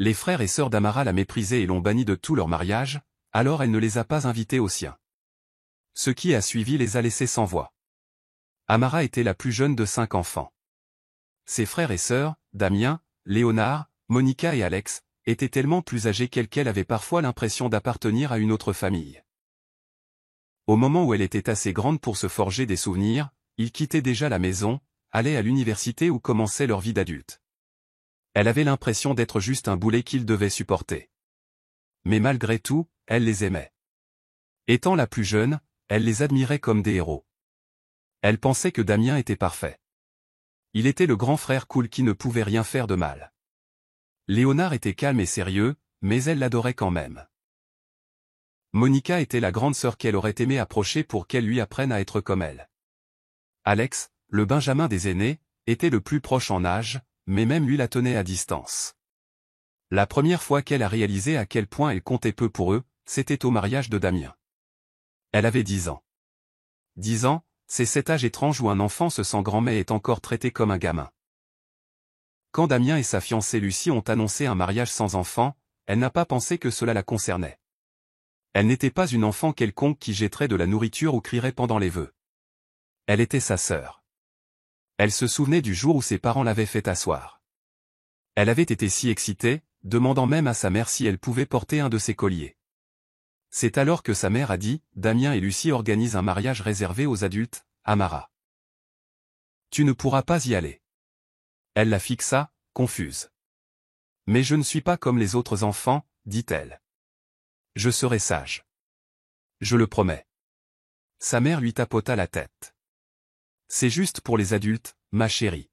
Les frères et sœurs d'Amara la méprisaient et l'ont bannie de tout leur mariage, alors elle ne les a pas invités au sien. Ce qui a suivi les a laissés sans voix. Amara était la plus jeune de 5 enfants. Ses frères et sœurs, Damien, Léonard, Monica et Alex, étaient tellement plus âgés qu'elle avait parfois l'impression d'appartenir à une autre famille. Au moment où elle était assez grande pour se forger des souvenirs, ils quittaient déjà la maison, allaient à l'université ou commençaient leur vie d'adulte. Elle avait l'impression d'être juste un boulet qu'ils devaient supporter. Mais malgré tout, elle les aimait. Étant la plus jeune, elle les admirait comme des héros. Elle pensait que Damien était parfait. Il était le grand frère cool qui ne pouvait rien faire de mal. Léonard était calme et sérieux, mais elle l'adorait quand même. Monica était la grande sœur qu'elle aurait aimé approcher pour qu'elle lui apprenne à être comme elle. Alex, le benjamin des aînés, était le plus proche en âge, mais même lui la tenait à distance. La première fois qu'elle a réalisé à quel point elle comptait peu pour eux, c'était au mariage de Damien. Elle avait 10 ans. 10 ans, c'est cet âge étrange où un enfant se sent grand mais est encore traité comme un gamin. Quand Damien et sa fiancée Lucie ont annoncé un mariage sans enfant, elle n'a pas pensé que cela la concernait. Elle n'était pas une enfant quelconque qui jetterait de la nourriture ou crierait pendant les vœux. Elle était sa sœur. Elle se souvenait du jour où ses parents l'avaient fait asseoir. Elle avait été si excitée, demandant même à sa mère si elle pouvait porter un de ses colliers. C'est alors que sa mère a dit, Damien et Lucie organisent un mariage réservé aux adultes, Amara. Tu ne pourras pas y aller. Elle la fixa, confuse. Mais je ne suis pas comme les autres enfants, dit-elle. Je serai sage. Je le promets. Sa mère lui tapota la tête. C'est juste pour les adultes, ma chérie.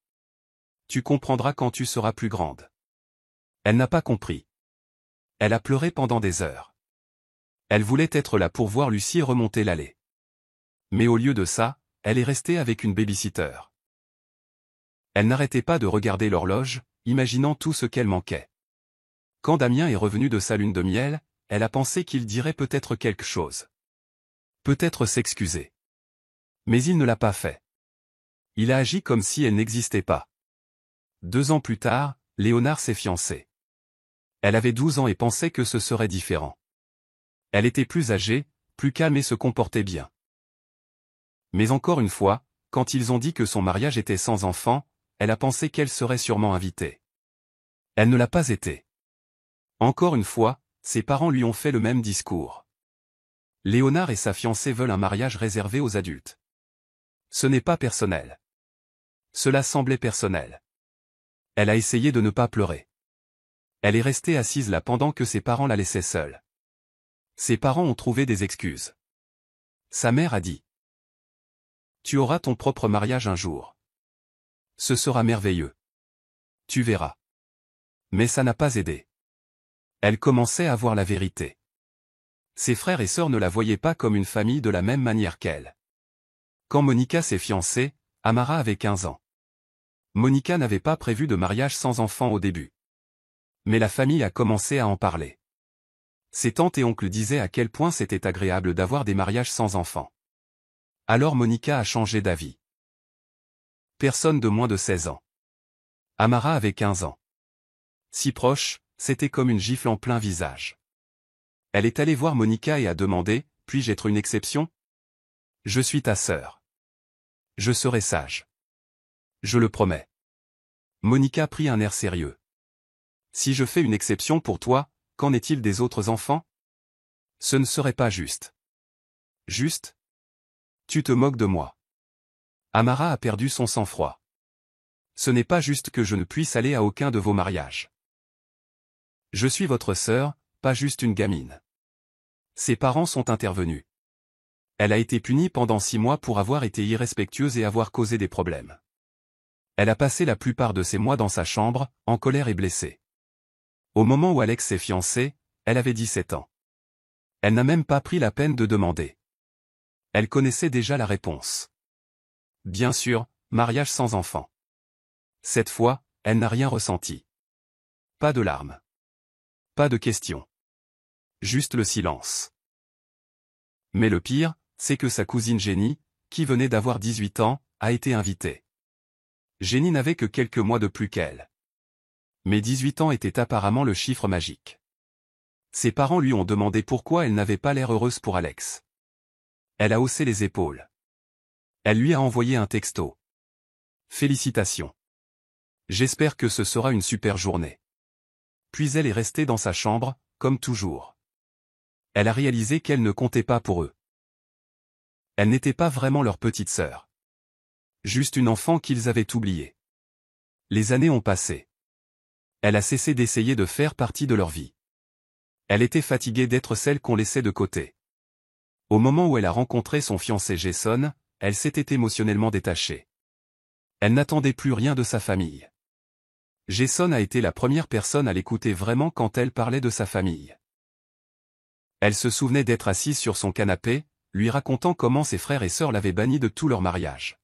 Tu comprendras quand tu seras plus grande. Elle n'a pas compris. Elle a pleuré pendant des heures. Elle voulait être là pour voir Lucie remonter l'allée. Mais au lieu de ça, elle est restée avec une baby-sitter. Elle n'arrêtait pas de regarder l'horloge, imaginant tout ce qu'elle manquait. Quand Damien est revenu de sa lune de miel, elle a pensé qu'il dirait peut-être quelque chose. Peut-être s'excuser. Mais il ne l'a pas fait. Il a agi comme si elle n'existait pas. 2 ans plus tard, Léonard s'est fiancé. Elle avait 12 ans et pensait que ce serait différent. Elle était plus âgée, plus calme et se comportait bien. Mais encore une fois, quand ils ont dit que son mariage était sans enfant, elle a pensé qu'elle serait sûrement invitée. Elle ne l'a pas été. Encore une fois, ses parents lui ont fait le même discours. Léonard et sa fiancée veulent un mariage réservé aux adultes. Ce n'est pas personnel. Cela semblait personnel. Elle a essayé de ne pas pleurer. Elle est restée assise là pendant que ses parents la laissaient seule. Ses parents ont trouvé des excuses. Sa mère a dit. Tu auras ton propre mariage un jour. Ce sera merveilleux. Tu verras. Mais ça n'a pas aidé. Elle commençait à voir la vérité. Ses frères et sœurs ne la voyaient pas comme une famille de la même manière qu'elle. Quand Monica s'est fiancée, Amara avait 15 ans. Monica n'avait pas prévu de mariage sans enfant au début. Mais la famille a commencé à en parler. Ses tantes et oncles disaient à quel point c'était agréable d'avoir des mariages sans enfants. Alors Monica a changé d'avis. Personne de moins de 16 ans. Amara avait 15 ans. Si proche, c'était comme une gifle en plein visage. Elle est allée voir Monica et a demandé, « Puis-je être une exception ? Je suis ta sœur. Je serai sage. Je le promets. » Monica prit un air sérieux. « Si je fais une exception pour toi, qu'en est-il des autres enfants ? Ce ne serait pas juste. » Juste ? Tu te moques de moi. Amara a perdu son sang-froid. Ce n'est pas juste que je ne puisse aller à aucun de vos mariages. Je suis votre sœur, pas juste une gamine. Ses parents sont intervenus. Elle a été punie pendant 6 mois pour avoir été irrespectueuse et avoir causé des problèmes. Elle a passé la plupart de ces mois dans sa chambre, en colère et blessée. Au moment où Alex s'est fiancé, elle avait 17 ans. Elle n'a même pas pris la peine de demander. Elle connaissait déjà la réponse. Bien sûr, mariage sans enfant. Cette fois, elle n'a rien ressenti. Pas de larmes. Pas de questions. Juste le silence. Mais le pire, c'est que sa cousine Jenny, qui venait d'avoir 18 ans, a été invitée. Jenny n'avait que quelques mois de plus qu'elle. Mais 18 ans était apparemment le chiffre magique. Ses parents lui ont demandé pourquoi elle n'avait pas l'air heureuse pour Alex. Elle a haussé les épaules. Elle lui a envoyé un texto. Félicitations. J'espère que ce sera une super journée. Puis elle est restée dans sa chambre, comme toujours. Elle a réalisé qu'elle ne comptait pas pour eux. Elle n'était pas vraiment leur petite sœur. Juste une enfant qu'ils avaient oubliée. Les années ont passé. Elle a cessé d'essayer de faire partie de leur vie. Elle était fatiguée d'être celle qu'on laissait de côté. Au moment où elle a rencontré son fiancé Jason, elle s'était émotionnellement détachée. Elle n'attendait plus rien de sa famille. Jason a été la première personne à l'écouter vraiment quand elle parlait de sa famille. Elle se souvenait d'être assise sur son canapé, lui racontant comment ses frères et sœurs l'avaient banni de tout leur mariage.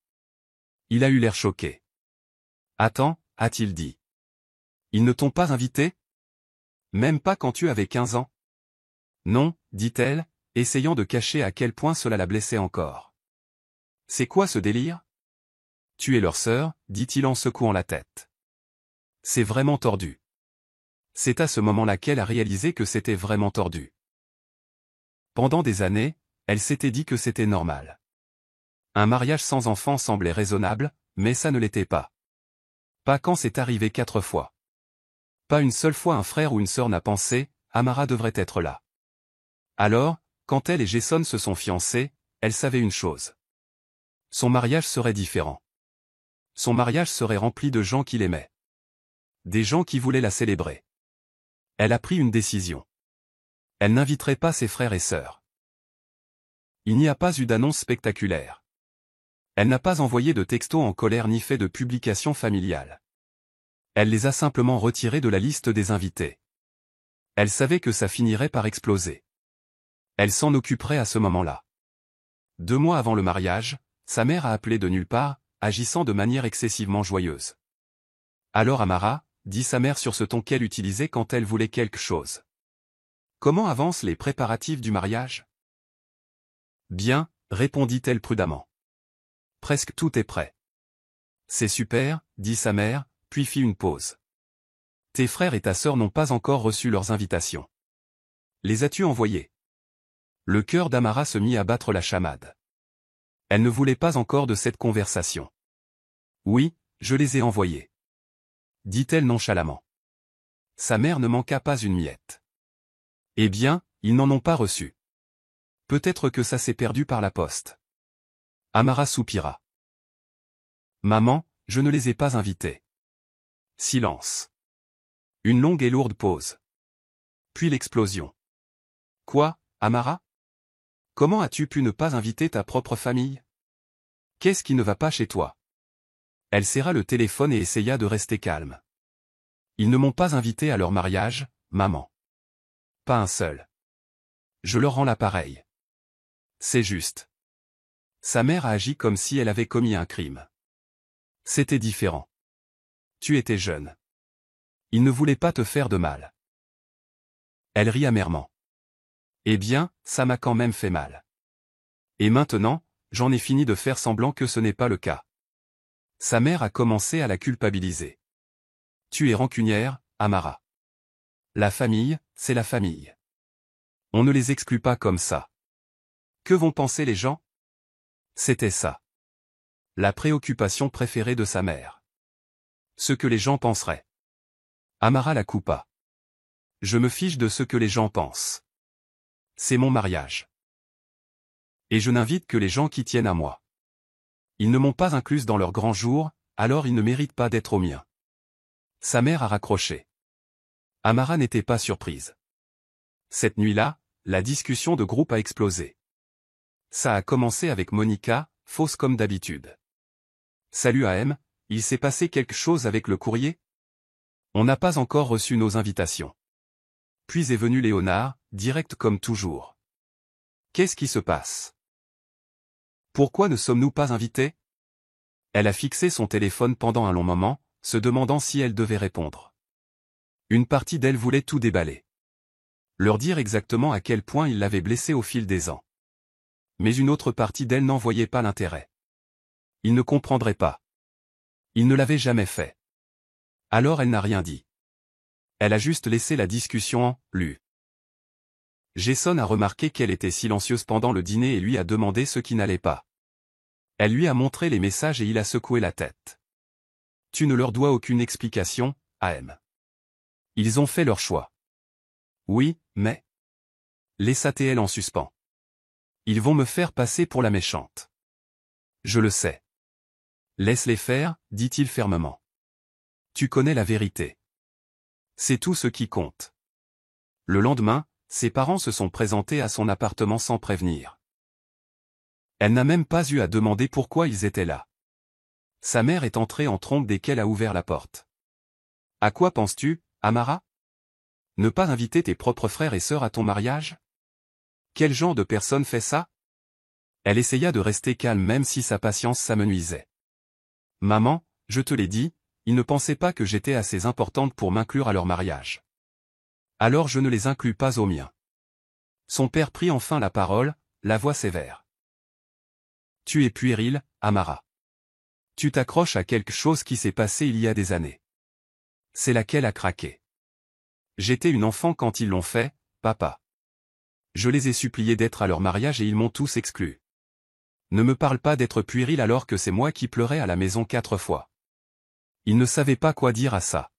Il a eu l'air choqué. « Attends », a-t-il dit. « Ils ne t'ont pas invité ? Même pas quand tu avais 15 ans ? » Non, dit-elle, essayant de cacher à quel point cela la blessait encore. « C'est quoi ce délire ? Tu es leur sœur, dit-il en secouant la tête. C'est vraiment tordu. C'est à ce moment-là qu'elle a réalisé que c'était vraiment tordu. Pendant des années, elle s'était dit que c'était normal. Un mariage sans enfant semblait raisonnable, mais ça ne l'était pas. Pas quand c'est arrivé 4 fois. Pas une seule fois un frère ou une sœur n'a pensé, Amara devrait être là. Alors, quand elle et Jason se sont fiancés, elle savait une chose. Son mariage serait différent. Son mariage serait rempli de gens qui l'aimaient. Des gens qui voulaient la célébrer. Elle a pris une décision. Elle n'inviterait pas ses frères et sœurs. Il n'y a pas eu d'annonce spectaculaire. Elle n'a pas envoyé de textos en colère ni fait de publications familiales. Elle les a simplement retirés de la liste des invités. Elle savait que ça finirait par exploser. Elle s'en occuperait à ce moment-là. 2 mois avant le mariage, sa mère a appelé de nulle part, agissant de manière excessivement joyeuse. « Alors Amara », dit sa mère sur ce ton qu'elle utilisait quand elle voulait quelque chose. « Comment avancent les préparatifs du mariage ?»« Bien », répondit-elle prudemment. « Presque tout est prêt. »« C'est super », dit sa mère, puis fit une pause. « Tes frères et ta sœur n'ont pas encore reçu leurs invitations. Les as-tu envoyés ?» Le cœur d'Amara se mit à battre la chamade. Elle ne voulait pas encore de cette conversation. « Oui, je les ai envoyés. » dit-elle nonchalamment. Sa mère ne manqua pas une miette. « Eh bien, ils n'en ont pas reçu. Peut-être que ça s'est perdu par la poste. » Amara soupira. « Maman, je ne les ai pas invités. » Silence. Une longue et lourde pause. Puis l'explosion. « Quoi, Amara ? Comment as-tu pu ne pas inviter ta propre famille ? Qu'est-ce qui ne va pas chez toi ? » Elle serra le téléphone et essaya de rester calme. « Ils ne m'ont pas invité à leur mariage, maman. Pas un seul. Je leur rends l'appareil. C'est juste. » Sa mère a agi comme si elle avait commis un crime. C'était différent. Tu étais jeune. Ils ne voulaient pas te faire de mal. Elle rit amèrement. Eh bien, ça m'a quand même fait mal. Et maintenant, j'en ai fini de faire semblant que ce n'est pas le cas. Sa mère a commencé à la culpabiliser. Tu es rancunière, Amara. La famille, c'est la famille. On ne les exclut pas comme ça. Que vont penser les gens ? C'était ça. La préoccupation préférée de sa mère. Ce que les gens penseraient. Amara la coupa. Je me fiche de ce que les gens pensent. C'est mon mariage. Et je n'invite que les gens qui tiennent à moi. Ils ne m'ont pas incluse dans leur grand jour, alors ils ne méritent pas d'être au mien. Sa mère a raccroché. Amara n'était pas surprise. Cette nuit-là, la discussion de groupe a explosé. Ça a commencé avec Monica, fausse comme d'habitude. Salut AM, il s'est passé quelque chose avec le courrier ? On n'a pas encore reçu nos invitations. Puis est venu Léonard, direct comme toujours. Qu'est-ce qui se passe ? Pourquoi ne sommes-nous pas invités ? Elle a fixé son téléphone pendant un long moment, se demandant si elle devait répondre. Une partie d'elle voulait tout déballer. Leur dire exactement à quel point il l'avait blessée au fil des ans. Mais une autre partie d'elle n'en voyait pas l'intérêt. Il ne comprendrait pas. Il ne l'avait jamais fait. Alors elle n'a rien dit. Elle a juste laissé la discussion en lu. Jason a remarqué qu'elle était silencieuse pendant le dîner et lui a demandé ce qui n'allait pas. Elle lui a montré les messages et il a secoué la tête. Tu ne leur dois aucune explication, AM. Ils ont fait leur choix. Oui, mais... Laissa TL en suspens. Ils vont me faire passer pour la méchante. Je le sais. Laisse-les faire, dit-il fermement. Tu connais la vérité. C'est tout ce qui compte. Le lendemain, ses parents se sont présentés à son appartement sans prévenir. Elle n'a même pas eu à demander pourquoi ils étaient là. Sa mère est entrée en trompe dès qu'elle a ouvert la porte. À quoi penses-tu, Amara? Ne pas inviter tes propres frères et sœurs à ton mariage? Quel genre de personne fait ça? Elle essaya de rester calme même si sa patience s'amenuisait. Maman, je te l'ai dit, ils ne pensaient pas que j'étais assez importante pour m'inclure à leur mariage. Alors je ne les inclus pas au mien. Son père prit enfin la parole, la voix sévère. Tu es puéril, Amara. Tu t'accroches à quelque chose qui s'est passé il y a des années. C'est laquelle a craqué. J'étais une enfant quand ils l'ont fait, papa. Je les ai suppliés d'être à leur mariage et ils m'ont tous exclu. Ne me parle pas d'être puéril alors que c'est moi qui pleurais à la maison 4 fois. Il ne savait pas quoi dire à ça.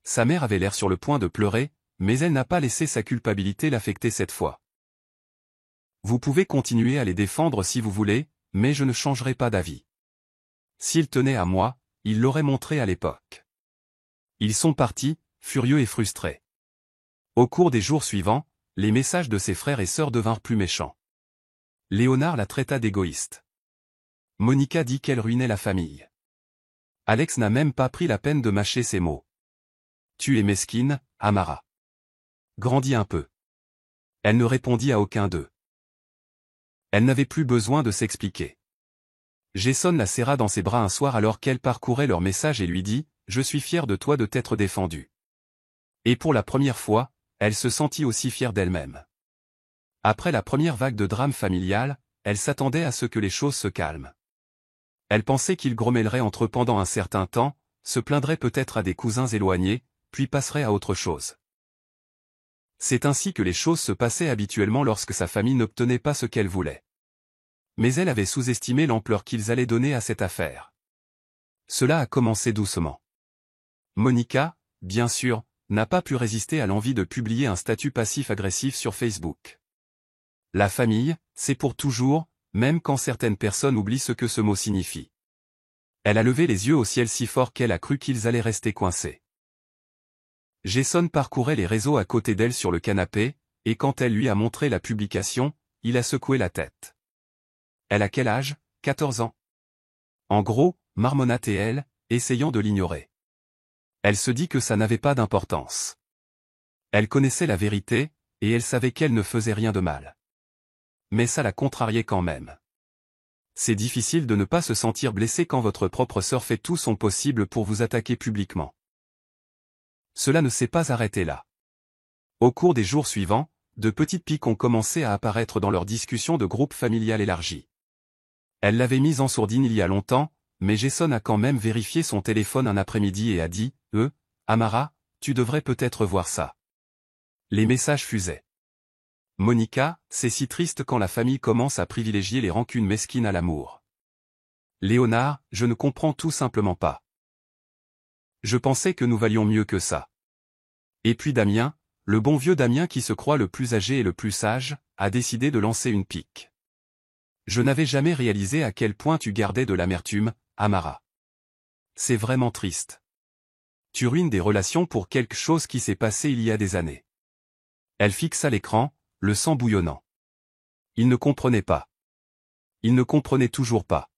Sa mère avait l'air sur le point de pleurer, mais elle n'a pas laissé sa culpabilité l'affecter cette fois. Vous pouvez continuer à les défendre si vous voulez, mais je ne changerai pas d'avis. S'ils tenaient à moi, ils l'auraient montré à l'époque. Ils sont partis, furieux et frustrés. Au cours des jours suivants, les messages de ses frères et sœurs devinrent plus méchants. Léonard la traita d'égoïste. Monica dit qu'elle ruinait la famille. Alex n'a même pas pris la peine de mâcher ses mots. Tu es mesquine, Amara. Grandis un peu. Elle ne répondit à aucun d'eux. Elle n'avait plus besoin de s'expliquer. Jason la serra dans ses bras un soir alors qu'elle parcourait leurs messages et lui dit « Je suis fier de toi de t'être défendu. » Et pour la première fois, elle se sentit aussi fière d'elle-même. Après la première vague de drame familial, elle s'attendait à ce que les choses se calment. Elle pensait qu'ils grommelleraient entre eux pendant un certain temps, se plaindraient peut-être à des cousins éloignés, puis passeraient à autre chose. C'est ainsi que les choses se passaient habituellement lorsque sa famille n'obtenait pas ce qu'elle voulait. Mais elle avait sous-estimé l'ampleur qu'ils allaient donner à cette affaire. Cela a commencé doucement. Monica, bien sûr, n'a pas pu résister à l'envie de publier un statut passif-agressif sur Facebook. La famille, c'est pour toujours, même quand certaines personnes oublient ce que ce mot signifie. Elle a levé les yeux au ciel si fort qu'elle a cru qu'ils allaient rester coincés. Jason parcourait les réseaux à côté d'elle sur le canapé, et quand elle lui a montré la publication, il a secoué la tête. Elle a quel âge? 14 ans. En gros, marmonna-t-elle, essayant de l'ignorer. Elle se dit que ça n'avait pas d'importance. Elle connaissait la vérité, et elle savait qu'elle ne faisait rien de mal. Mais ça la contrariait quand même. C'est difficile de ne pas se sentir blessé quand votre propre sœur fait tout son possible pour vous attaquer publiquement. Cela ne s'est pas arrêté là. Au cours des jours suivants, de petites piques ont commencé à apparaître dans leur discussion de groupe familial élargi. Elle l'avait mise en sourdine il y a longtemps, mais Jason a quand même vérifié son téléphone un après-midi et a dit « Amara, tu devrais peut-être voir ça. » Les messages fusaient. Monica, c'est si triste quand la famille commence à privilégier les rancunes mesquines à l'amour. Léonard, je ne comprends tout simplement pas. Je pensais que nous valions mieux que ça. Et puis Damien, le bon vieux Damien qui se croit le plus âgé et le plus sage, a décidé de lancer une pique. Je n'avais jamais réalisé à quel point tu gardais de l'amertume, Amara. C'est vraiment triste. Tu ruines des relations pour quelque chose qui s'est passé il y a des années. Elle fixa l'écran, le sang bouillonnant. Il ne comprenait pas. Il ne comprenait toujours pas.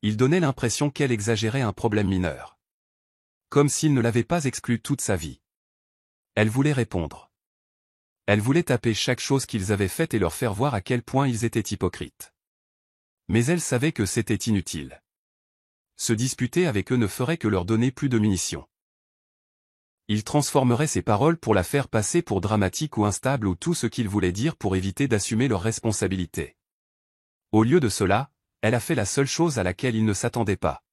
Il donnait l'impression qu'elle exagérait un problème mineur. Comme s'il ne l'avait pas exclu toute sa vie. Elle voulait répondre. Elle voulait taper chaque chose qu'ils avaient faite et leur faire voir à quel point ils étaient hypocrites. Mais elle savait que c'était inutile. Se disputer avec eux ne ferait que leur donner plus de munitions. Il transformerait ses paroles pour la faire passer pour dramatique ou instable ou tout ce qu'il voulait dire pour éviter d'assumer leurs responsabilités. Au lieu de cela, elle a fait la seule chose à laquelle il ne s'attendait pas.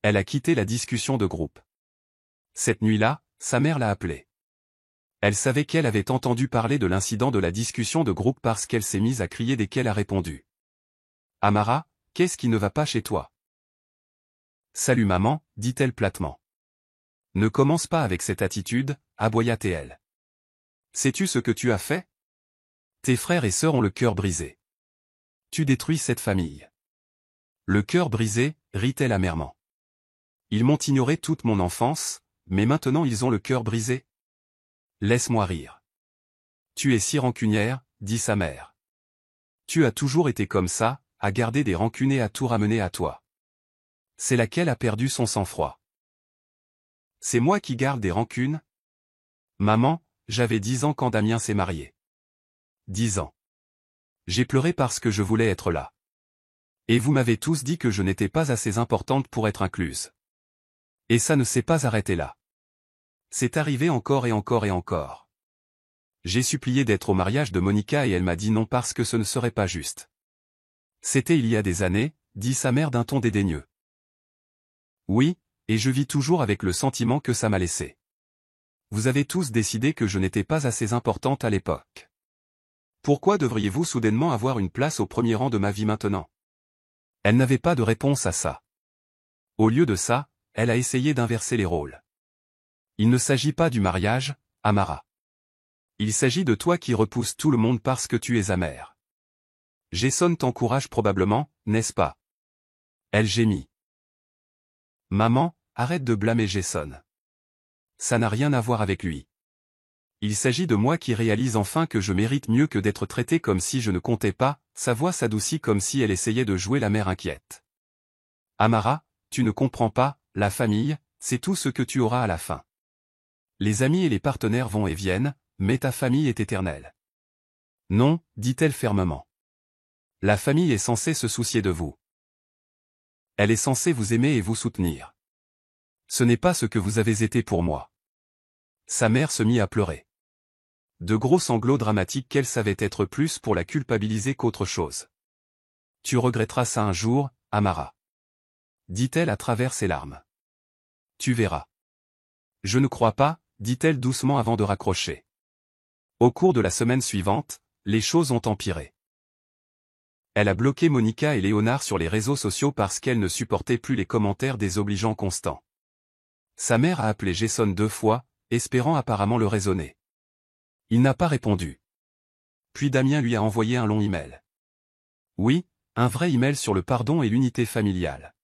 Elle a quitté la discussion de groupe. Cette nuit-là, sa mère l'a appelée. Elle savait qu'elle avait entendu parler de l'incident de la discussion de groupe parce qu'elle s'est mise à crier dès qu'elle a répondu. « Amara, qu'est-ce qui ne va pas chez toi ?»« Salut maman, dit-elle platement. »« Ne commence pas avec cette attitude, » aboya-t-elle. « Sais-tu ce que tu as fait ? Tes frères et sœurs ont le cœur brisé. Tu détruis cette famille. » Le cœur brisé, rit-elle amèrement. Ils m'ont ignoré toute mon enfance, mais maintenant ils ont le cœur brisé. Laisse-moi rire. Tu es si rancunière, dit sa mère. Tu as toujours été comme ça, à garder des rancunes et à tout ramener à toi. C'est laquelle a perdu son sang-froid. C'est moi qui garde des rancunes ? Maman, j'avais 10 ans quand Damien s'est marié. 10 ans. J'ai pleuré parce que je voulais être là. Et vous m'avez tous dit que je n'étais pas assez importante pour être incluse. Et ça ne s'est pas arrêté là. C'est arrivé encore et encore et encore. J'ai supplié d'être au mariage de Monica et elle m'a dit non parce que ce ne serait pas juste. C'était il y a des années, dit sa mère d'un ton dédaigneux. Oui, et je vis toujours avec le sentiment que ça m'a laissé. Vous avez tous décidé que je n'étais pas assez importante à l'époque. Pourquoi devriez-vous soudainement avoir une place au premier rang de ma vie maintenant ? Elle n'avait pas de réponse à ça. Au lieu de ça, elle a essayé d'inverser les rôles. Il ne s'agit pas du mariage, Amara. Il s'agit de toi qui repousse tout le monde parce que tu es amère. Jason t'encourage probablement, n'est-ce pas ? Elle gémit. Maman, arrête de blâmer Jason. Ça n'a rien à voir avec lui. Il s'agit de moi qui réalise enfin que je mérite mieux que d'être traité comme si je ne comptais pas, sa voix s'adoucit comme si elle essayait de jouer la mère inquiète. Amara, tu ne comprends pas, la famille, c'est tout ce que tu auras à la fin. Les amis et les partenaires vont et viennent, mais ta famille est éternelle. Non, dit-elle fermement. La famille est censée se soucier de vous. Elle est censée vous aimer et vous soutenir. Ce n'est pas ce que vous avez été pour moi. Sa mère se mit à pleurer. De gros sanglots dramatiques qu'elle savait être plus pour la culpabiliser qu'autre chose. Tu regretteras ça un jour, Amara. Dit-elle à travers ses larmes. Tu verras. Je ne crois pas, dit-elle doucement avant de raccrocher. Au cours de la semaine suivante, les choses ont empiré. Elle a bloqué Monica et Léonard sur les réseaux sociaux parce qu'elle ne supportait plus les commentaires désobligeants constants. Sa mère a appelé Jason 2 fois, espérant apparemment le raisonner. Il n'a pas répondu. Puis Damien lui a envoyé un long email. Oui, un vrai email sur le pardon et l'unité familiale.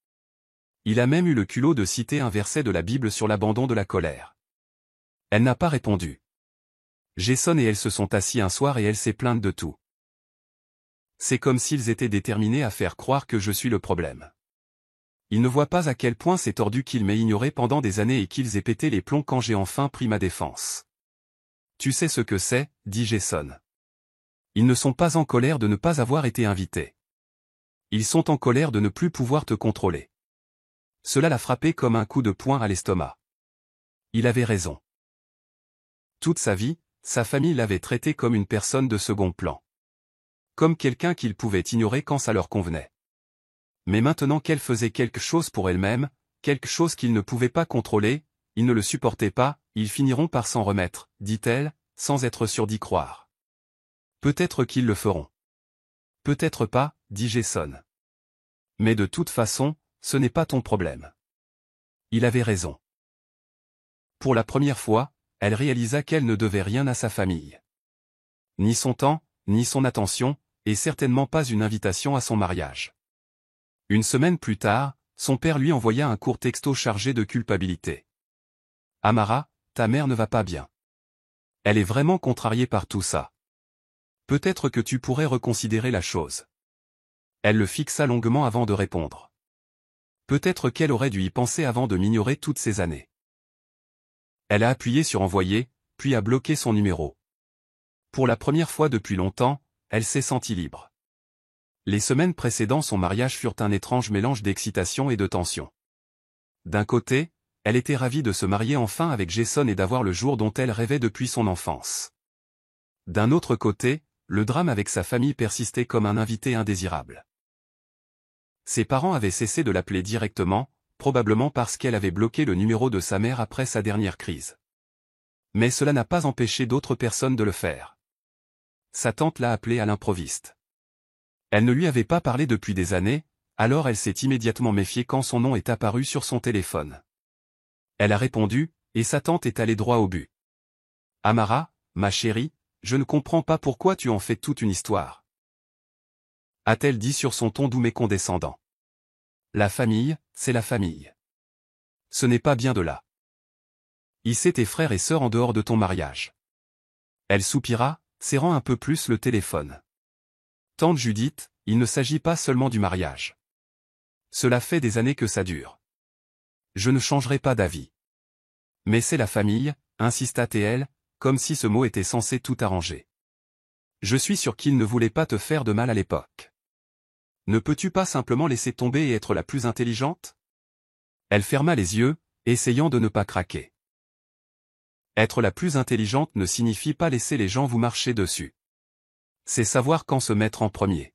Il a même eu le culot de citer un verset de la Bible sur l'abandon de la colère. Elle n'a pas répondu. Jason et elle se sont assis un soir et elle s'est plainte de tout. C'est comme s'ils étaient déterminés à faire croire que je suis le problème. Ils ne voient pas à quel point c'est tordu qu'ils m'aient ignoré pendant des années et qu'ils aient pété les plombs quand j'ai enfin pris ma défense. Tu sais ce que c'est, dit Jason. Ils ne sont pas en colère de ne pas avoir été invités. Ils sont en colère de ne plus pouvoir te contrôler. Cela l'a frappé comme un coup de poing à l'estomac. Il avait raison. Toute sa vie, sa famille l'avait traité comme une personne de second plan. Comme quelqu'un qu'ils pouvaient ignorer quand ça leur convenait. Mais maintenant qu'elle faisait quelque chose pour elle-même, quelque chose qu'ils ne pouvaient pas contrôler, ils ne le supportaient pas, ils finiront par s'en remettre, dit-elle, sans être sûre d'y croire. Peut-être qu'ils le feront. Peut-être pas, dit Jason. Mais de toute façon, ce n'est pas ton problème. Il avait raison. Pour la première fois, elle réalisa qu'elle ne devait rien à sa famille. Ni son temps, ni son attention, et certainement pas une invitation à son mariage. Une semaine plus tard, son père lui envoya un court texto chargé de culpabilité. « Amara, ta mère ne va pas bien. Elle est vraiment contrariée par tout ça. Peut-être que tu pourrais reconsidérer la chose. » Elle le fixa longuement avant de répondre. Peut-être qu'elle aurait dû y penser avant de m'ignorer toutes ces années. Elle a appuyé sur envoyer, puis a bloqué son numéro. Pour la première fois depuis longtemps, elle s'est sentie libre. Les semaines précédant son mariage furent un étrange mélange d'excitation et de tension. D'un côté, elle était ravie de se marier enfin avec Jason et d'avoir le jour dont elle rêvait depuis son enfance. D'un autre côté, le drame avec sa famille persistait comme un invité indésirable. Ses parents avaient cessé de l'appeler directement, probablement parce qu'elle avait bloqué le numéro de sa mère après sa dernière crise. Mais cela n'a pas empêché d'autres personnes de le faire. Sa tante l'a appelé à l'improviste. Elle ne lui avait pas parlé depuis des années, alors elle s'est immédiatement méfiée quand son nom est apparu sur son téléphone. Elle a répondu, et sa tante est allée droit au but. « Amara, ma chérie, je ne comprends pas pourquoi tu en fais toute une histoire. » A-t-elle dit sur son ton doux mais condescendant. La famille, c'est la famille. Ce n'est pas bien de là. Hisser tes frères et sœurs en dehors de ton mariage. Elle soupira, serrant un peu plus le téléphone. Tante Judith, il ne s'agit pas seulement du mariage. Cela fait des années que ça dure. Je ne changerai pas d'avis. Mais c'est la famille, insista TL, comme si ce mot était censé tout arranger. Je suis sûr qu'il ne voulait pas te faire de mal à l'époque. Ne peux-tu pas simplement laisser tomber et être la plus intelligente? Elle ferma les yeux, essayant de ne pas craquer. Être la plus intelligente ne signifie pas laisser les gens vous marcher dessus. C'est savoir quand se mettre en premier.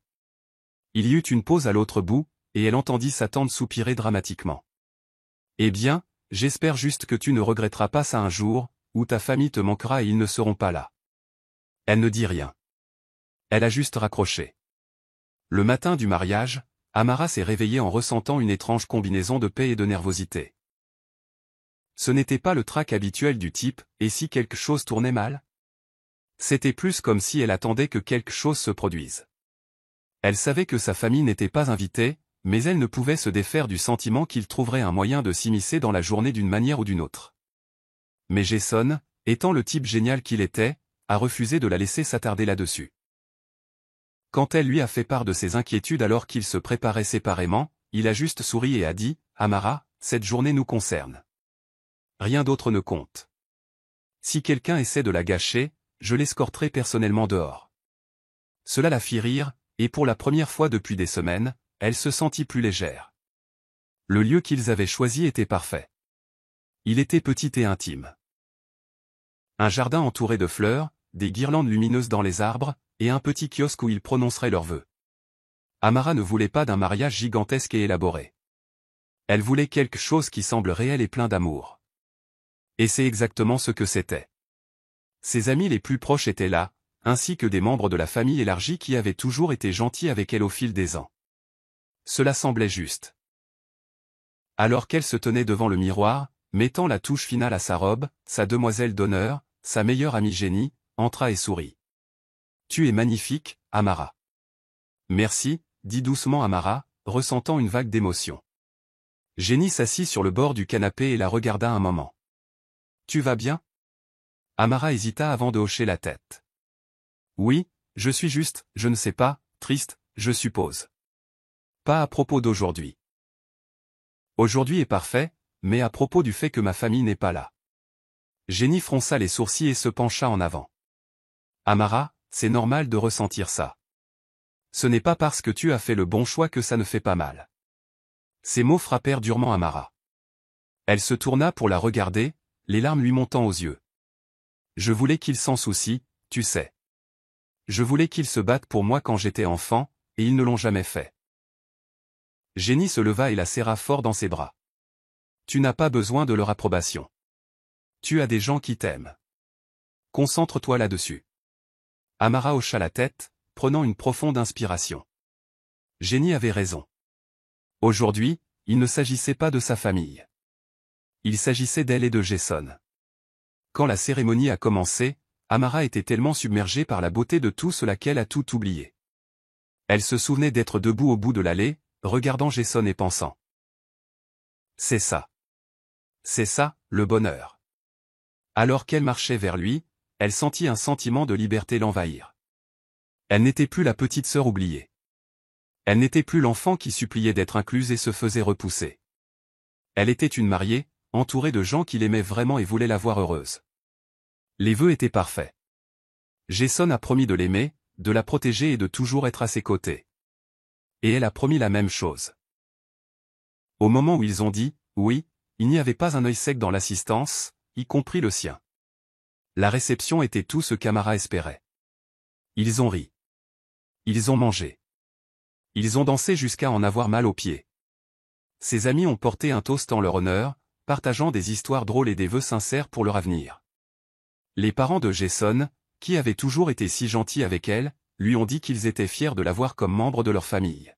Il y eut une pause à l'autre bout, et elle entendit sa tante soupirer dramatiquement. Eh bien, j'espère juste que tu ne regretteras pas ça un jour, où ta famille te manquera et ils ne seront pas là. Elle ne dit rien. Elle a juste raccroché. Le matin du mariage, Amara s'est réveillée en ressentant une étrange combinaison de paix et de nervosité. Ce n'était pas le trac habituel du type « et si quelque chose tournait mal ?» C'était plus comme si elle attendait que quelque chose se produise. Elle savait que sa famille n'était pas invitée, mais elle ne pouvait se défaire du sentiment qu'il trouverait un moyen de s'immiscer dans la journée d'une manière ou d'une autre. Mais Jason, étant le type génial qu'il était, a refusé de la laisser s'attarder là-dessus. Quand elle lui a fait part de ses inquiétudes alors qu'ils se préparaient séparément, il a juste souri et a dit « Amara, cette journée nous concerne. Rien d'autre ne compte. Si quelqu'un essaie de la gâcher, je l'escorterai personnellement dehors. » Cela la fit rire, et pour la première fois depuis des semaines, elle se sentit plus légère. Le lieu qu'ils avaient choisi était parfait. Il était petit et intime. Un jardin entouré de fleurs, des guirlandes lumineuses dans les arbres, et un petit kiosque où ils prononceraient leurs vœux. Amara ne voulait pas d'un mariage gigantesque et élaboré. Elle voulait quelque chose qui semble réel et plein d'amour. Et c'est exactement ce que c'était. Ses amis les plus proches étaient là, ainsi que des membres de la famille élargie qui avaient toujours été gentils avec elle au fil des ans. Cela semblait juste. Alors qu'elle se tenait devant le miroir, mettant la touche finale à sa robe, sa demoiselle d'honneur, sa meilleure amie Jenny, entra et sourit. « Tu es magnifique, Amara. »« Merci, » dit doucement Amara, ressentant une vague d'émotion. Jenny s'assit sur le bord du canapé et la regarda un moment. « Tu vas bien ?» Amara hésita avant de hocher la tête. « Oui, je suis juste, je ne sais pas, triste, je suppose. Pas à propos d'aujourd'hui. Aujourd'hui est parfait, mais à propos du fait que ma famille n'est pas là. » Jenny fronça les sourcils et se pencha en avant. « Amara, c'est normal de ressentir ça. Ce n'est pas parce que tu as fait le bon choix que ça ne fait pas mal. » Ces mots frappèrent durement Amara. Elle se tourna pour la regarder, les larmes lui montant aux yeux. « Je voulais qu'ils s'en soucient, tu sais. Je voulais qu'ils se battent pour moi quand j'étais enfant, et ils ne l'ont jamais fait. » Jenny se leva et la serra fort dans ses bras. « Tu n'as pas besoin de leur approbation. Tu as des gens qui t'aiment. Concentre-toi là-dessus. » Amara hocha la tête, prenant une profonde inspiration. Jenny avait raison. Aujourd'hui, il ne s'agissait pas de sa famille. Il s'agissait d'elle et de Jason. Quand la cérémonie a commencé, Amara était tellement submergée par la beauté de tout cela qu'elle a tout oublié. Elle se souvenait d'être debout au bout de l'allée, regardant Jason et pensant. C'est ça. C'est ça, le bonheur. Alors qu'elle marchait vers lui, elle sentit un sentiment de liberté l'envahir. Elle n'était plus la petite sœur oubliée. Elle n'était plus l'enfant qui suppliait d'être incluse et se faisait repousser. Elle était une mariée, entourée de gens qui l'aimaient vraiment et voulaient la voir heureuse. Les vœux étaient parfaits. Jason a promis de l'aimer, de la protéger et de toujours être à ses côtés. Et elle a promis la même chose. Au moment où ils ont dit « oui », il n'y avait pas un œil sec dans l'assistance, y compris le sien. La réception était tout ce qu'Amara espérait. Ils ont ri. Ils ont mangé. Ils ont dansé jusqu'à en avoir mal aux pieds. Ses amis ont porté un toast en leur honneur, partageant des histoires drôles et des vœux sincères pour leur avenir. Les parents de Jason, qui avaient toujours été si gentils avec elle, lui ont dit qu'ils étaient fiers de l'avoir comme membre de leur famille.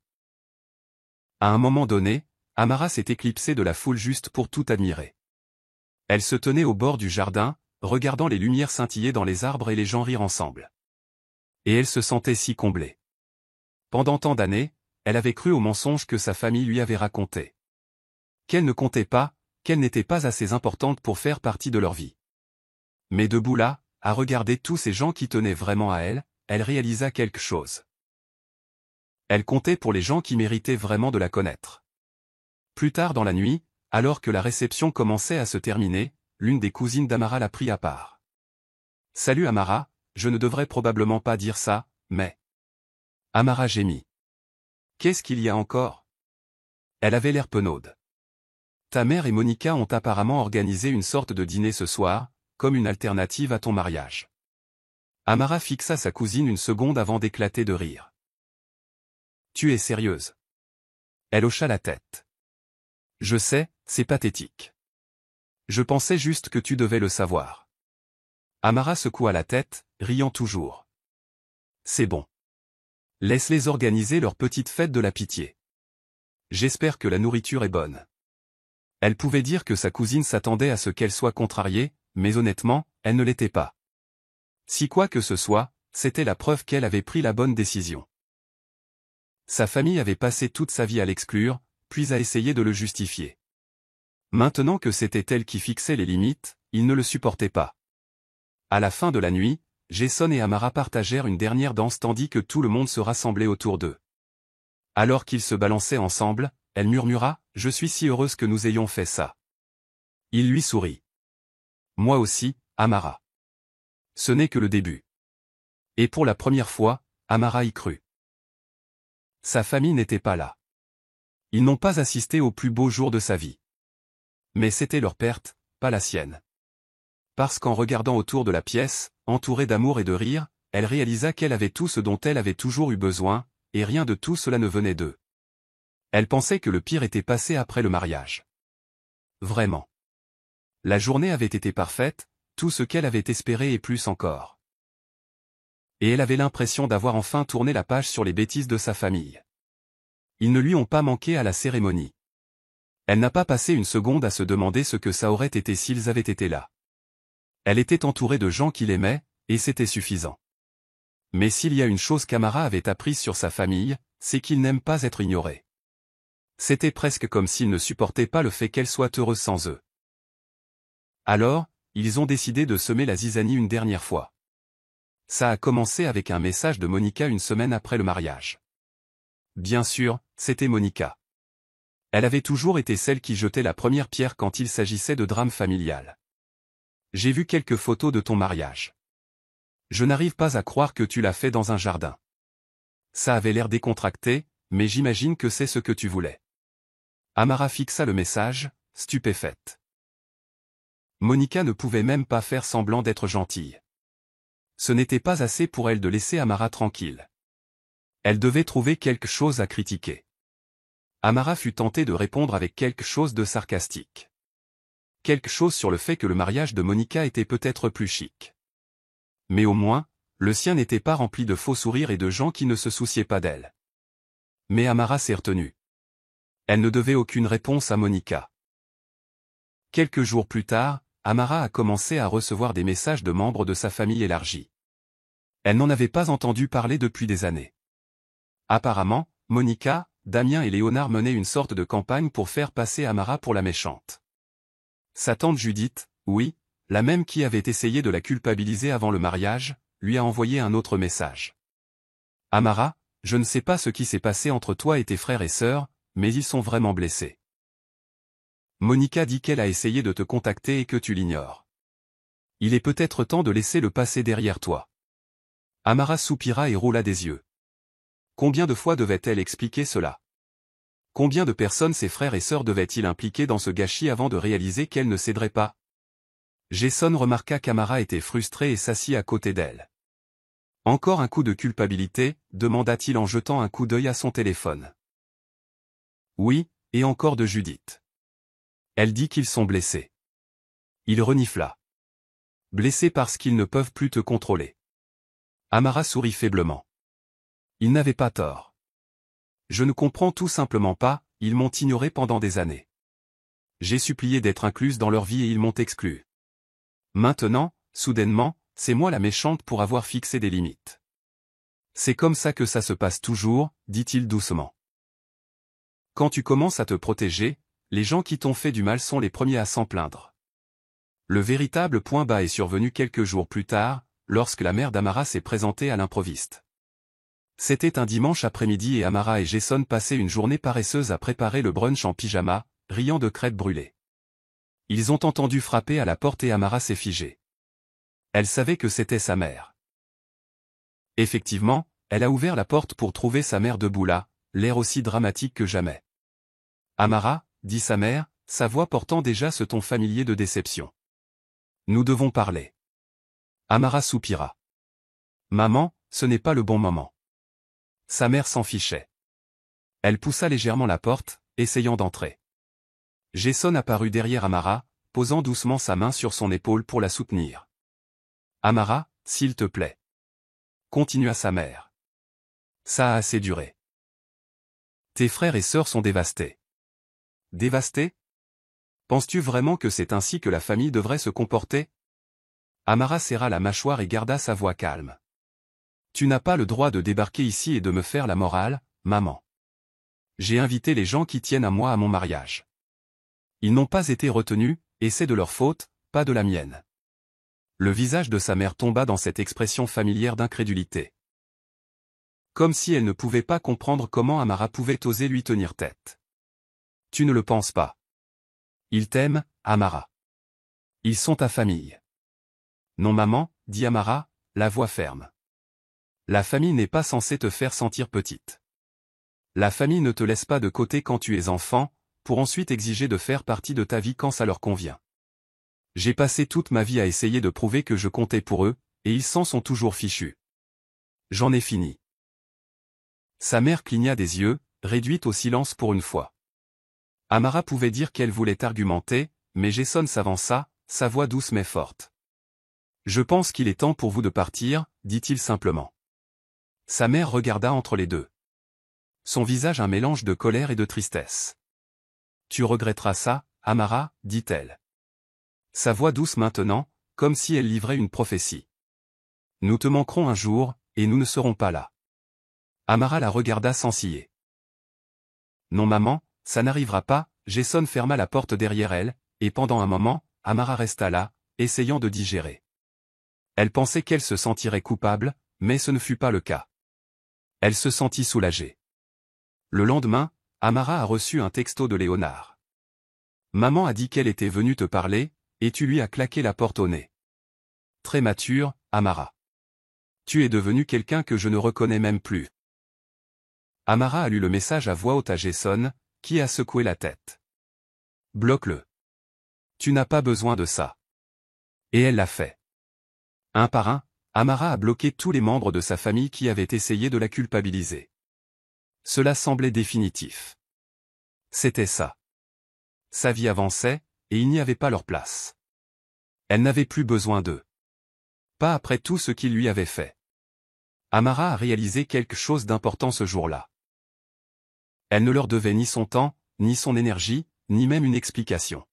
À un moment donné, Amara s'est éclipsée de la foule juste pour tout admirer. Elle se tenait au bord du jardin, regardant les lumières scintiller dans les arbres et les gens rire ensemble. Et elle se sentait si comblée. Pendant tant d'années, elle avait cru aux mensonges que sa famille lui avait racontés. Qu'elle ne comptait pas, qu'elle n'était pas assez importante pour faire partie de leur vie. Mais debout là, à regarder tous ces gens qui tenaient vraiment à elle, elle réalisa quelque chose. Elle comptait pour les gens qui méritaient vraiment de la connaître. Plus tard dans la nuit, alors que la réception commençait à se terminer, l'une des cousines d'Amara la prit à part. « Salut Amara, je ne devrais probablement pas dire ça, mais... » Amara gémit. « Qu'est-ce qu'il y a encore ?» Elle avait l'air penaude. « Ta mère et Monica ont apparemment organisé une sorte de dîner ce soir, comme une alternative à ton mariage. » Amara fixa sa cousine une seconde avant d'éclater de rire. « Tu es sérieuse ?» Elle hocha la tête. « Je sais, c'est pathétique. Je pensais juste que tu devais le savoir. » Amara secoua la tête, riant toujours. « C'est bon. Laisse-les organiser leur petite fête de la pitié. J'espère que la nourriture est bonne. » Elle pouvait dire que sa cousine s'attendait à ce qu'elle soit contrariée, mais honnêtement, elle ne l'était pas. Si quoi que ce soit, c'était la preuve qu'elle avait pris la bonne décision. Sa famille avait passé toute sa vie à l'exclure, puis à essayer de le justifier. Maintenant que c'était elle qui fixait les limites, il ne le supportait pas. À la fin de la nuit, Jason et Amara partagèrent une dernière danse tandis que tout le monde se rassemblait autour d'eux. Alors qu'ils se balançaient ensemble, elle murmura « Je suis si heureuse que nous ayons fait ça. » Il lui sourit. « Moi aussi, Amara. » Ce n'est que le début. Et pour la première fois, Amara y crut. Sa famille n'était pas là. Ils n'ont pas assisté au plus beau jour de sa vie. Mais c'était leur perte, pas la sienne. Parce qu'en regardant autour de la pièce, entourée d'amour et de rire, elle réalisa qu'elle avait tout ce dont elle avait toujours eu besoin, et rien de tout cela ne venait d'eux. Elle pensait que le pire était passé après le mariage. Vraiment. La journée avait été parfaite, tout ce qu'elle avait espéré et plus encore. Et elle avait l'impression d'avoir enfin tourné la page sur les bêtises de sa famille. Ils ne lui ont pas manqué à la cérémonie. Elle n'a pas passé une seconde à se demander ce que ça aurait été s'ils avaient été là. Elle était entourée de gens qui l'aimaient, et c'était suffisant. Mais s'il y a une chose qu'Amara avait apprise sur sa famille, c'est qu'ils n'aiment pas être ignorés. C'était presque comme s'ils ne supportaient pas le fait qu'elle soit heureuse sans eux. Alors, ils ont décidé de semer la zizanie une dernière fois. Ça a commencé avec un message de Monica une semaine après le mariage. Bien sûr, c'était Monica. Elle avait toujours été celle qui jetait la première pierre quand il s'agissait de drame familial. J'ai vu quelques photos de ton mariage. Je n'arrive pas à croire que tu l'as fait dans un jardin. Ça avait l'air décontracté, mais j'imagine que c'est ce que tu voulais. Amara fixa le message, stupéfaite. Monica ne pouvait même pas faire semblant d'être gentille. Ce n'était pas assez pour elle de laisser Amara tranquille. Elle devait trouver quelque chose à critiquer. Amara fut tentée de répondre avec quelque chose de sarcastique. Quelque chose sur le fait que le mariage de Monica était peut-être plus chic. Mais au moins, le sien n'était pas rempli de faux sourires et de gens qui ne se souciaient pas d'elle. Mais Amara s'est retenue. Elle ne devait aucune réponse à Monica. Quelques jours plus tard, Amara a commencé à recevoir des messages de membres de sa famille élargie. Elle n'en avait pas entendu parler depuis des années. Apparemment, Monica, Damien et Léonard menaient une sorte de campagne pour faire passer Amara pour la méchante. Sa tante Judith, oui, la même qui avait essayé de la culpabiliser avant le mariage, lui a envoyé un autre message. « Amara, je ne sais pas ce qui s'est passé entre toi et tes frères et sœurs, mais ils sont vraiment blessés. Monica dit qu'elle a essayé de te contacter et que tu l'ignores. Il est peut-être temps de laisser le passé derrière toi. » Amara soupira et roula des yeux. Combien de fois devait-elle expliquer cela? Combien de personnes ses frères et sœurs devaient-ils impliquer dans ce gâchis avant de réaliser qu'elle ne céderait pas? Jason remarqua qu'Amara était frustrée et s'assit à côté d'elle. Encore un coup de culpabilité, demanda-t-il en jetant un coup d'œil à son téléphone. Oui, et encore de Judith. Elle dit qu'ils sont blessés. Il renifla. blessés parce qu'ils ne peuvent plus te contrôler. Amara sourit faiblement. Ils n'avaient pas tort. Je ne comprends tout simplement pas, ils m'ont ignoré pendant des années. J'ai supplié d'être incluse dans leur vie et ils m'ont exclue. Maintenant, soudainement, c'est moi la méchante pour avoir fixé des limites. C'est comme ça que ça se passe toujours, dit-il doucement. Quand tu commences à te protéger, les gens qui t'ont fait du mal sont les premiers à s'en plaindre. Le véritable point bas est survenu quelques jours plus tard, lorsque la mère d'Amara s'est présentée à l'improviste. C'était un dimanche après-midi et Amara et Jason passaient une journée paresseuse à préparer le brunch en pyjama, riant de crêpes brûlées. Ils ont entendu frapper à la porte et Amara s'est figée. Elle savait que c'était sa mère. Effectivement, elle a ouvert la porte pour trouver sa mère debout là, l'air aussi dramatique que jamais. Amara, dit sa mère, sa voix portant déjà ce ton familier de déception. Nous devons parler. Amara soupira. Maman, ce n'est pas le bon moment. Sa mère s'en fichait. Elle poussa légèrement la porte, essayant d'entrer. Jason apparut derrière Amara, posant doucement sa main sur son épaule pour la soutenir. Amara, s'il te plaît. Continua sa mère. Ça a assez duré. Tes frères et sœurs sont dévastés. Dévastés? Penses-tu vraiment que c'est ainsi que la famille devrait se comporter? Amara serra la mâchoire et garda sa voix calme. Tu n'as pas le droit de débarquer ici et de me faire la morale, maman. J'ai invité les gens qui tiennent à moi à mon mariage. Ils n'ont pas été retenus, et c'est de leur faute, pas de la mienne. Le visage de sa mère tomba dans cette expression familière d'incrédulité. Comme si elle ne pouvait pas comprendre comment Amara pouvait oser lui tenir tête. Tu ne le penses pas. Ils t'aiment, Amara. Ils sont ta famille. Non maman, dit Amara, la voix ferme. La famille n'est pas censée te faire sentir petite. La famille ne te laisse pas de côté quand tu es enfant, pour ensuite exiger de faire partie de ta vie quand ça leur convient. J'ai passé toute ma vie à essayer de prouver que je comptais pour eux, et ils s'en sont toujours fichus. J'en ai fini. Sa mère cligna des yeux, réduite au silence pour une fois. Amara pouvait dire qu'elle voulait argumenter, mais Jason s'avança, sa voix douce mais forte. Je pense qu'il est temps pour vous de partir, dit-il simplement. Sa mère regarda entre les deux. Son visage un mélange de colère et de tristesse. Tu regretteras ça, Amara, dit-elle. Sa voix douce maintenant, comme si elle livrait une prophétie. Nous te manquerons un jour, et nous ne serons pas là. Amara la regarda sans ciller. Non maman, ça n'arrivera pas, Jason ferma la porte derrière elle, et pendant un moment, Amara resta là, essayant de digérer. Elle pensait qu'elle se sentirait coupable, mais ce ne fut pas le cas. Elle se sentit soulagée. Le lendemain, Amara a reçu un texto de Léonard. Maman a dit qu'elle était venue te parler, et tu lui as claqué la porte au nez. Très mature, Amara. Tu es devenu quelqu'un que je ne reconnais même plus. Amara a lu le message à voix haute à Jason, qui a secoué la tête. Bloque-le. Tu n'as pas besoin de ça. Et elle l'a fait. Un par un, Amara a bloqué tous les membres de sa famille qui avaient essayé de la culpabiliser. Cela semblait définitif. C'était ça. Sa vie avançait, et il n'y avait pas leur place. Elle n'avait plus besoin d'eux. Pas après tout ce qu'ils lui avaient fait. Amara a réalisé quelque chose d'important ce jour-là. Elle ne leur devait ni son temps, ni son énergie, ni même une explication.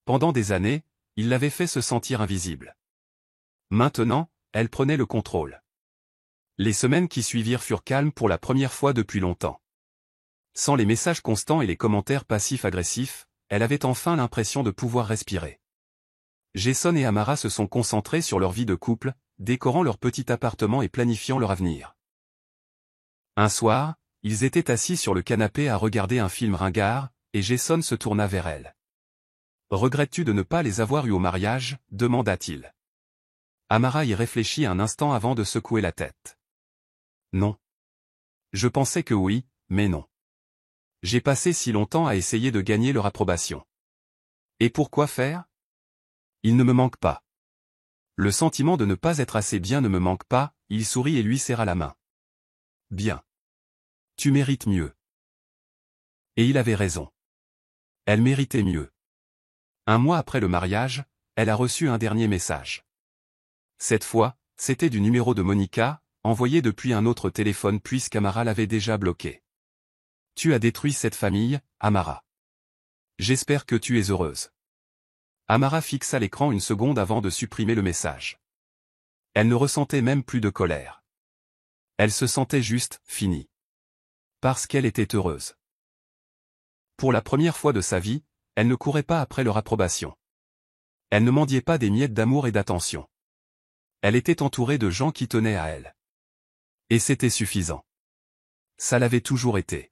Pendant des années, il l'avait fait se sentir invisible. Maintenant, elle prenait le contrôle. Les semaines qui suivirent furent calmes pour la première fois depuis longtemps. Sans les messages constants et les commentaires passifs-agressifs, elle avait enfin l'impression de pouvoir respirer. Jason et Amara se sont concentrés sur leur vie de couple, décorant leur petit appartement et planifiant leur avenir. Un soir, ils étaient assis sur le canapé à regarder un film ringard, et Jason se tourna vers elle. « Regrettes-tu de ne pas les avoir eus au mariage ?» demanda-t-il. Amara y réfléchit un instant avant de secouer la tête. « Non. Je pensais que oui, mais non. J'ai passé si longtemps à essayer de gagner leur approbation. Et pourquoi faire? Il ne me manque pas. Le sentiment de ne pas être assez bien ne me manque pas, il sourit et lui serra la main. Bien. Tu mérites mieux. Et il avait raison. Elle méritait mieux. Un mois après le mariage, elle a reçu un dernier message. Cette fois, c'était du numéro de Monica, envoyé depuis un autre téléphone puisqu'Amara l'avait déjà bloqué. Tu as détruit cette famille, Amara. J'espère que tu es heureuse. Amara fixa l'écran une seconde avant de supprimer le message. Elle ne ressentait même plus de colère. Elle se sentait juste, finie. Parce qu'elle était heureuse. Pour la première fois de sa vie, elle ne courait pas après leur approbation. Elle ne mendiait pas des miettes d'amour et d'attention. Elle était entourée de gens qui tenaient à elle. Et c'était suffisant. Ça l'avait toujours été.